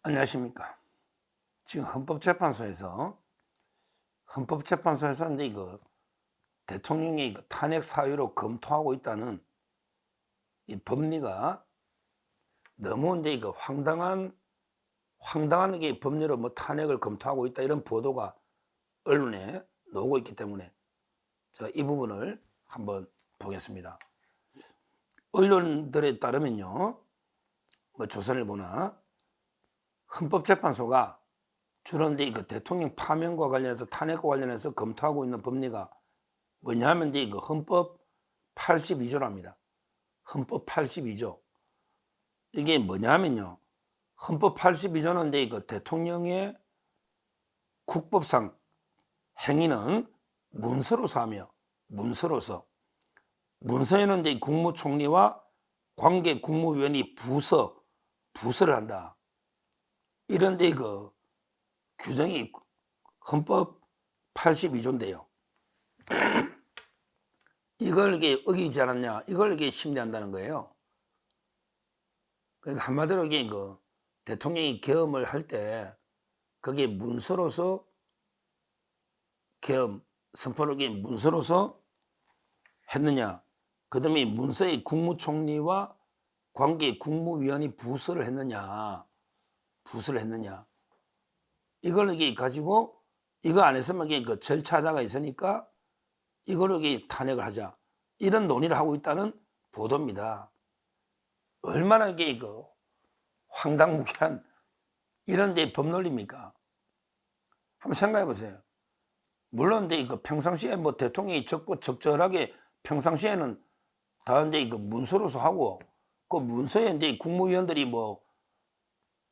안녕하십니까. 지금 헌법재판소에서 이제 이거 대통령이 이거 탄핵 사유로 검토하고 있다는 이 법리가 너무 이제 이거 황당한 게 법리로 뭐 탄핵을 검토하고 있다 이런 보도가 언론에 나오고 있기 때문에 제가 이 부분을 한번 보겠습니다. 언론들에 따르면요, 뭐 조선일보나 헌법재판소가 주로 이제 그 대통령 파면과 관련해서 탄핵과 관련해서 검토하고 있는 법리가 뭐냐면 이제 그 헌법 82조랍니다. 헌법 82조. 이게 뭐냐면요, 헌법 82조는 이제 그 대통령의 국법상 행위는 문서로서 하며 문서에는 이제 국무총리와 관계 국무위원이 부서를 한다. 이런 데 그 규정이 헌법 82조인데요. 이걸 이게 어기지 않았냐, 이걸 이게 심리한다는 거예요. 그러니까 한마디로 이게 그 대통령이 계엄을 할 때 그게 문서로서 계엄 선포를 이게 문서로서 했느냐, 그다음에 문서의 국무총리와 관계 국무위원이 부서를 했느냐, 이걸 이게 가지고 이거 안 했으면 이게 그 절차자가 있으니까 이걸 이게 탄핵을 하자, 이런 논의를 하고 있다는 보도입니다. 얼마나 이게 그 황당무계한 이런 데 법논리입니까? 한번 생각해 보세요. 물론 이제 그 평상시에 뭐 대통령이 적절하게 평상시에는 다 이제 그 문서로서 하고, 그 문서에 이제 국무위원들이 뭐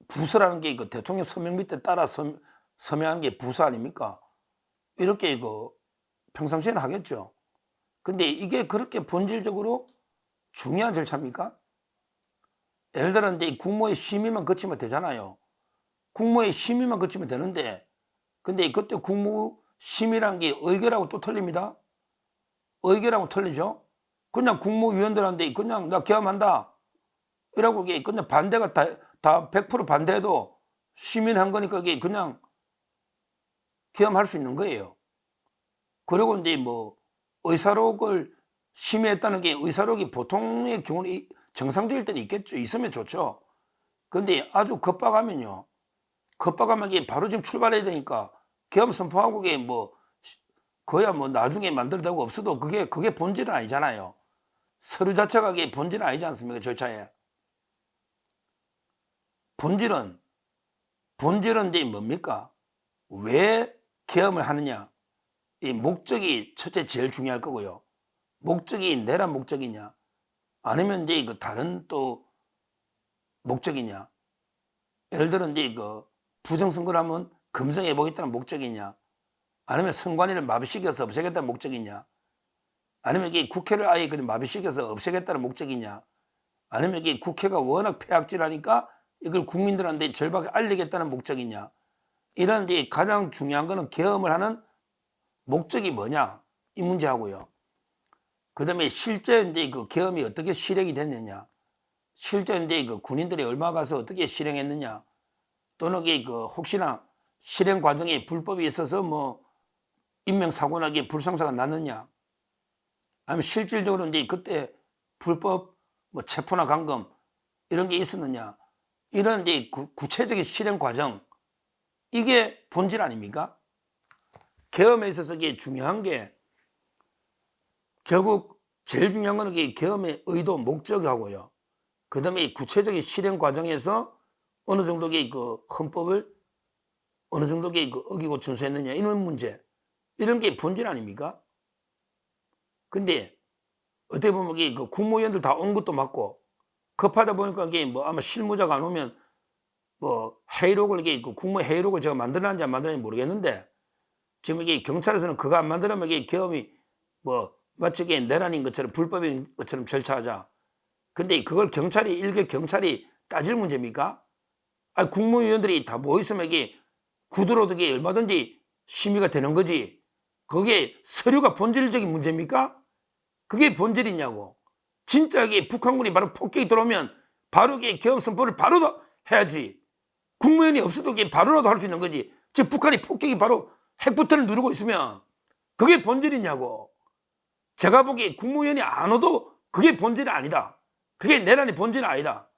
부서라는 게 그 대통령 서명 밑에 따라 서명하는 게 부서 아닙니까? 이렇게 그 평상시에는 하겠죠. 근데 이게 그렇게 본질적으로 중요한 절차입니까? 예를 들어 이제 국무의 심의만 거치면 되잖아요. 국무의 심의만 거치면 되는데, 근데 그때 국무 심의란 게 의결하고 또 틀립니다. 의결하고 틀리죠. 그냥 국무위원들한테 그냥 나 계엄한다 이라고 이게 그냥 반대가 다 100% 반대해도 심의한 거니까 이게 그냥 계엄할 수 있는 거예요. 그리고 이제 뭐 의사록을 심의했다는 게, 의사록이 보통의 경우는 정상적일 때는 있겠죠. 있으면 좋죠. 근데 아주 급박하면요, 급박하면 이게 바로 지금 출발해야 되니까 계엄 선포하고 이게 뭐 거야 뭐 나중에 만들어도 없어도 그게 본질은 아니잖아요. 서류 자체가 그게 본질은 아니지 않습니까? 절차에. 본질은 이제 뭡니까? 왜 계엄을 하느냐? 이 목적이 첫째 제일 중요할 거고요. 목적이 내란 목적이냐, 아니면 이제 그 다른 또 목적이냐. 예를 들어 이제 그 부정선거를 하면 금성해 보겠다는 목적이냐, 아니면 선관위를 마비시켜서 없애겠다는 목적이냐, 아니면 이게 국회를 아예 그냥 마비시켜서 없애겠다는 목적이냐, 아니면 이게 국회가 워낙 폐악질하니까 이걸 국민들한테 절박하게 알리겠다는 목적이냐. 이런 이제 가장 중요한 거는 계엄을 하는 목적이 뭐냐, 이 문제하고요. 그 다음에 실제 이제 그 계엄이 어떻게 실행이 됐느냐, 실제 이제 그 군인들이 얼마 가서 어떻게 실행했느냐, 또는 그 혹시나 실행 과정에 불법이 있어서 뭐 인명사고나 불상사가 났느냐, 아니면 실질적으로 이제 그때 불법 뭐 체포나 감금 이런 게 있었느냐, 이런 이제 구체적인 실행 과정, 이게 본질 아닙니까? 계엄에 있어서 이게 중요한 게, 결국 제일 중요한 거는 이게 계엄의 의도, 목적하고요. 그 다음에 구체적인 실행 과정에서 어느 정도의 그 헌법을 어느 정도의 그 어기고 준수했느냐, 이런 문제, 이런 게 본질 아닙니까? 근데 어떻게 보면 이게 그 국무위원들 다 온 것도 맞고, 급하다 보니까 이게 뭐 아마 실무자가 안 오면 뭐 회의록을 이게 그 국무 회의록을 제가 만들었는지 안 만들었는지 모르겠는데, 지금 이게 경찰에서는 그거 안 만들면 이게 계엄이 뭐 마치 이게 내란인 것처럼 불법인 것처럼 절차하자. 근데 그걸 일개 경찰이 따질 문제입니까? 아니, 국무위원들이 다 모였으면 이게 구두로도 이게 얼마든지 심의가 되는 거지. 그게 서류가 본질적인 문제입니까? 그게 본질이냐고. 진짜 이게 북한군이 바로 폭격이 들어오면 바로 이게 계엄 선포를 바로 해야지. 국무위원이 없어도 이게 바로라도 할 수 있는 거지. 지금 북한이 폭격이 바로 핵 버튼을 누르고 있으면 그게 본질이냐고. 제가 보기에 국무위원이 안 와도 그게 본질이 아니다. 그게 내란의 본질은 아니다.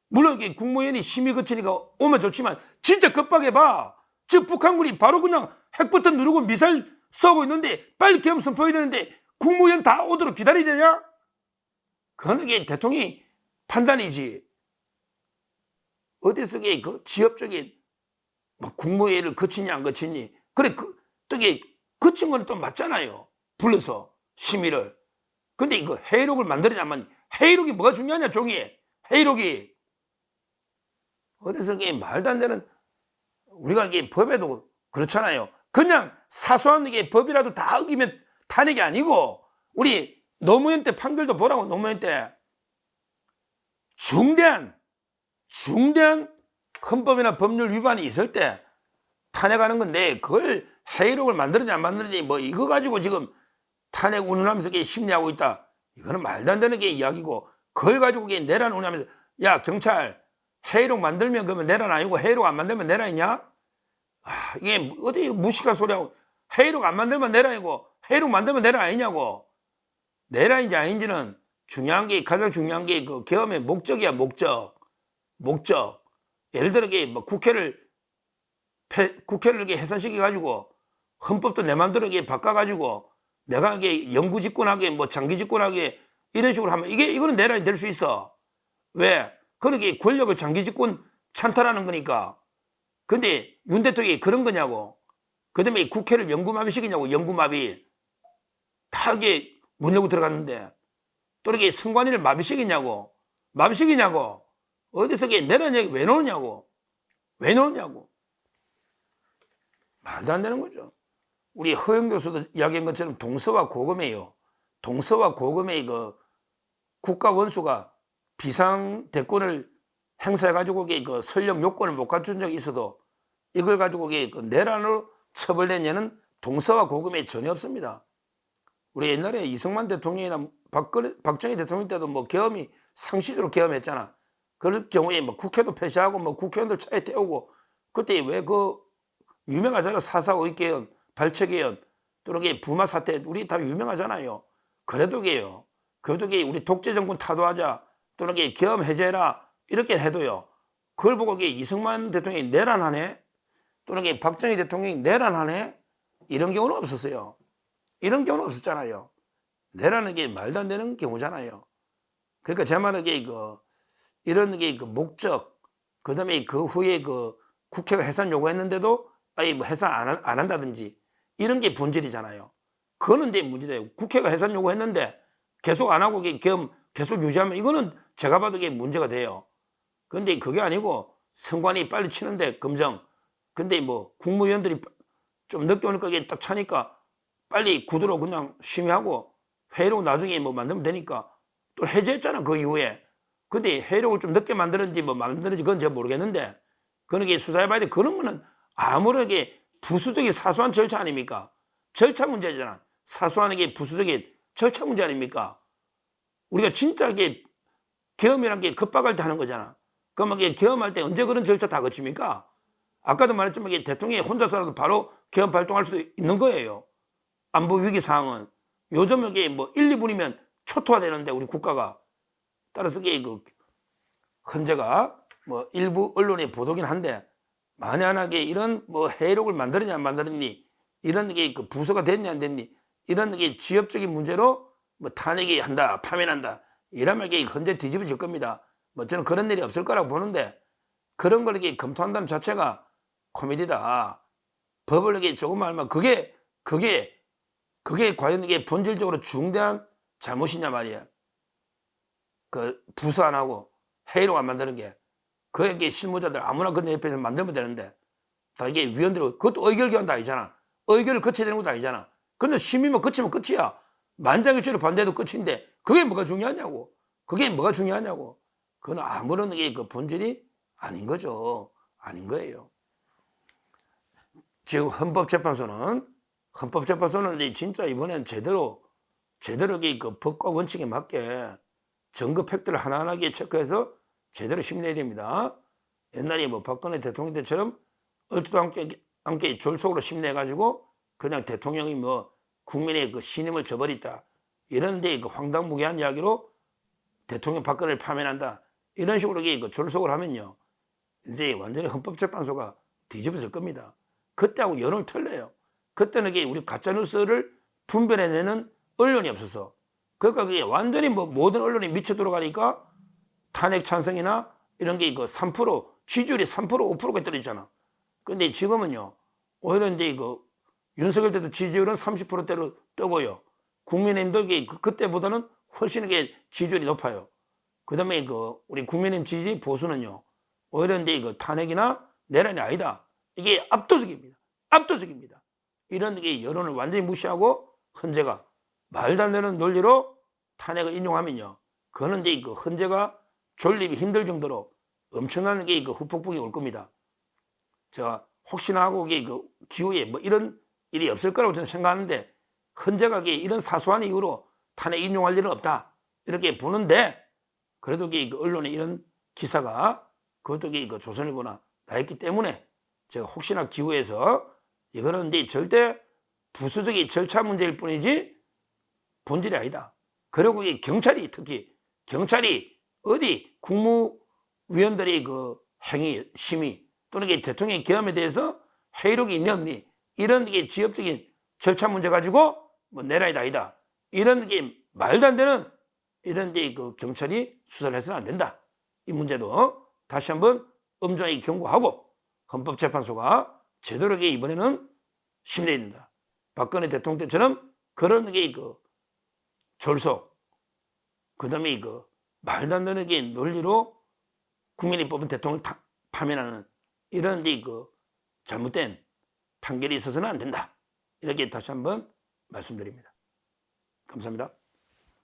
물론 이게 국무위원이 심의 거치니까 오면 좋지만 진짜 급박해봐. 지금 북한군이 바로 그냥 핵 버튼 누르고 미사일 쏘고 있는데 빨리 계엄 선포해야 되는데 국무위원 다 오도록 기다려야 되냐? 그건 이게 대통령이 판단이지. 어디서 그 지역적인 뭐 국무회의를 거치냐 안 거치니. 그래 또 이게 거친 거는 또 맞잖아요. 불러서 심의를. 근데 이거 회의록을 만들어야 안 맞니? 회의록이 뭐가 중요하냐 종이에. 회의록이. 어디서 이게 말도 안 되는, 우리가 이게 법에도 그렇잖아요. 그냥 사소한 이게 법이라도 다 어기면 탄핵이 아니고, 우리 노무현 때 판결도 보라고. 노무현 때 중대한 헌법이나 법률 위반이 있을 때 탄핵하는 건데, 그걸 회의록을 만들었냐 안 만들었냐 뭐 이거 가지고 지금 탄핵 운운하면서 심리하고 있다. 이거는 말도 안 되는 게 이야기고, 그걸 가지고 내란 운운하면서 야 경찰 회의록 만들면 그러면 내란 아니고 회의록 안 만들면 내란이냐? 아, 이게 어디 무식한 소리하고. 회의록 안 만들면 내란이고 회의록 만들면 내란 아니냐고. 내란인지 아닌지는 중요한 게, 가장 중요한 게 그 계엄의 목적이야. 목적. 예를 들어 뭐 국회를 이렇게 해산시켜 가지고 헌법도 내 맘대로 이게 바꿔 가지고 내가 이게 영구 집권하게 뭐 장기 집권하게 이런 식으로 하면 이거는 내란이 될 수 있어. 왜? 그렇게 권력을 장기 집권 찬탈하는 거니까. 근데 윤 대통령이 그런 거냐고. 그다음에 국회를 영구마비 시키냐고. 영구마비. 다 이게 문 열고 들어갔는데 또 이렇게 선관위를 마비시키냐고. 어디서 이게 내란 얘기 왜 나오냐고. 말도 안 되는 거죠. 우리 허영 교수도 이야기한 것처럼 동서와 고금이에요. 동서와 고금의 그 국가 원수가 비상 대권을 행사해가지고 그 설령 요건을 못 갖춘 적이 있어도 이걸 가지고 그 내란으로 처벌된 예는 동서와 고금에 전혀 없습니다. 우리 옛날에 이승만 대통령이나 박정희 대통령 때도 뭐 계엄이 상시적으로 계엄했잖아. 그럴 경우에 뭐 국회도 폐쇄하고 뭐 국회의원들 차에 태우고. 그때 왜 그 유명하잖아. 4.4 5.18 발췌개헌 또는 부마 사태, 우리 다 유명하잖아요. 그래도 우리 독재 정권 타도하자 또는 계엄 해제해라 이렇게 해도요, 그걸 보고 이승만 대통령이 내란하네 또는 박정희 대통령이 내란하네 이런 경우는 없었어요. 이런 경우는 없었잖아요. 내란은 게 말도 안 되는 경우잖아요. 그러니까 제 말은 이런 그 목적, 그다음에 그 후에 그 국회가 해산 요구했는데도 아예 뭐 해산 안 한다든지 이런 게 본질이잖아요. 그거는 이제 문제돼요. 국회가 해산 요구했는데 계속 안 하고 계엄 계속 유지하면 이거는 제가 봐도 이게 문제가 돼요. 그런데 그게 아니고 선관위 빨리 치는데 검정. 근데 뭐 국무위원들이 좀 늦게 오니까 이게 딱 차니까 빨리 구두로 그냥 심의하고 회의록 나중에 뭐 만들면 되니까 또 해제했잖아 그 이후에. 근데 회의록을 좀 늦게 만들었는지 뭐 만들었는지 그건 제가 모르겠는데, 그런 게 수사해봐야 돼. 그런 거는 아무런 게 부수적인 사소한 절차 아닙니까? 절차 문제잖아. 사소한 게 부수적인 절차 문제 아닙니까? 우리가 진짜 이게 계엄이란 게 급박할 때 하는 거잖아. 그러면 이게 계엄할 때 언제 그런 절차 다 거칩니까? 아까도 말했지만 이게 대통령이 혼자서라도 바로 계엄 발동할 수도 있는 거예요. 안보 위기 상황은. 요즘은 이게 뭐 1, 2분이면 초토화되는데 우리 국가가. 따라서 이게 그 헌재가 뭐 일부 언론의 보도긴 한데, 만연하게 이런 뭐 회의록을 만들었냐 안 만들었니, 이런 게 그 부서가 됐냐 안 됐니, 이런 게 지역적인 문제로 뭐 탄핵이 한다, 파면한다 이러면 이게 헌재 뒤집어질 겁니다. 뭐 저는 그런 일이 없을 거라고 보는데, 그런 걸 이렇게 검토한다는 자체가 코미디다. 법을 이렇게 조금 알면 그게 과연 이게 본질적으로 중대한 잘못이냐 말이야. 그 부서 안 하고 회의록 안 만드는 게. 그게 실무자들 아무나 그런 옆에서 만들면 되는데, 다 이게 위원들, 그것도 의결기관도 아니잖아. 의결을 거쳐야 되는 것도 아니잖아. 근데 심의만 거치면 끝이야. 만장일치로 반대해도 끝인데 그게 뭐가 중요하냐고. 그건 아무런 게 그 본질이 아닌 거죠. 아닌 거예요. 지금 헌법재판소는 진짜 이번엔 제대로 그 법과 원칙에 맞게 증거 팩트를 하나하나 체크해서 제대로 심리해야 됩니다. 옛날에 뭐 박근혜 대통령 때처럼 얼토도 함께 졸속으로 심내가지고 그냥 대통령이 뭐 국민의 그 신임을 저버렸다. 이런데 그 황당무계한 이야기로 대통령 박근혜를 파면한다. 이런 식으로 그 졸속을 하면요. 이제 완전히 헌법재판소가 뒤집어질 겁니다. 그때하고 연을 틀려요. 그때는 우리 가짜뉴스를 분별해내는 언론이 없어서. 그러니까 그게 완전히 뭐 모든 언론이 미쳐 돌아가니까 탄핵 찬성이나 이런 게 그 3%, 지지율이 3%, 5%가 떨어지잖아. 근데 지금은요, 오히려 이제 윤석열 때도 지지율은 30%대로 뜨고요. 국민의힘도 그때보다는 훨씬 지지율이 높아요. 그 다음에 우리 국민의힘 지지 보수는요, 오히려 이제 탄핵이나 내란이 아니다. 이게 압도적입니다. 압도적입니다. 이런 여론을 완전히 무시하고 헌재가 말도 안 되는 논리로 탄핵을 인용하면요, 그거는 이제 헌재가 존립이 힘들 정도로 엄청난 후폭풍이 올 겁니다. 제가 혹시나 하고 기후에 뭐 이런 일이 없을 거라고 저는 생각하는데 헌재가 이런 사소한 이유로 탄핵 인용할 일은 없다 이렇게 보는데 그래도 언론에 이런 기사가 그것도 조선일보나 나있기 때문에 제가 혹시나 기후에서 이거는 이제 절대 부수적인 절차 문제일 뿐이지 본질이 아니다. 그리고 경찰이 특히 경찰이 어디 국무위원들의 행위, 심의 또는 대통령의 계엄에 대해서 회의록이 있니 없니 이런 지역적인 절차 문제 가지고 뭐 내란이다 아니다 이런 말도 안 되는 이런 경찰이 수사를 해서는 안 된다. 이 문제도 다시 한번 엄중하게 경고하고 헌법재판소가 제대로 이번에는 심리해야 된다. 박근혜 대통령 때처럼 그런 졸속 그다음에 말도 안 되는 논리로 국민이 뽑은 대통령을 파면하는 이런 잘못된 판결이 있어서는 안 된다. 이렇게 다시 한번 말씀드립니다. 감사합니다.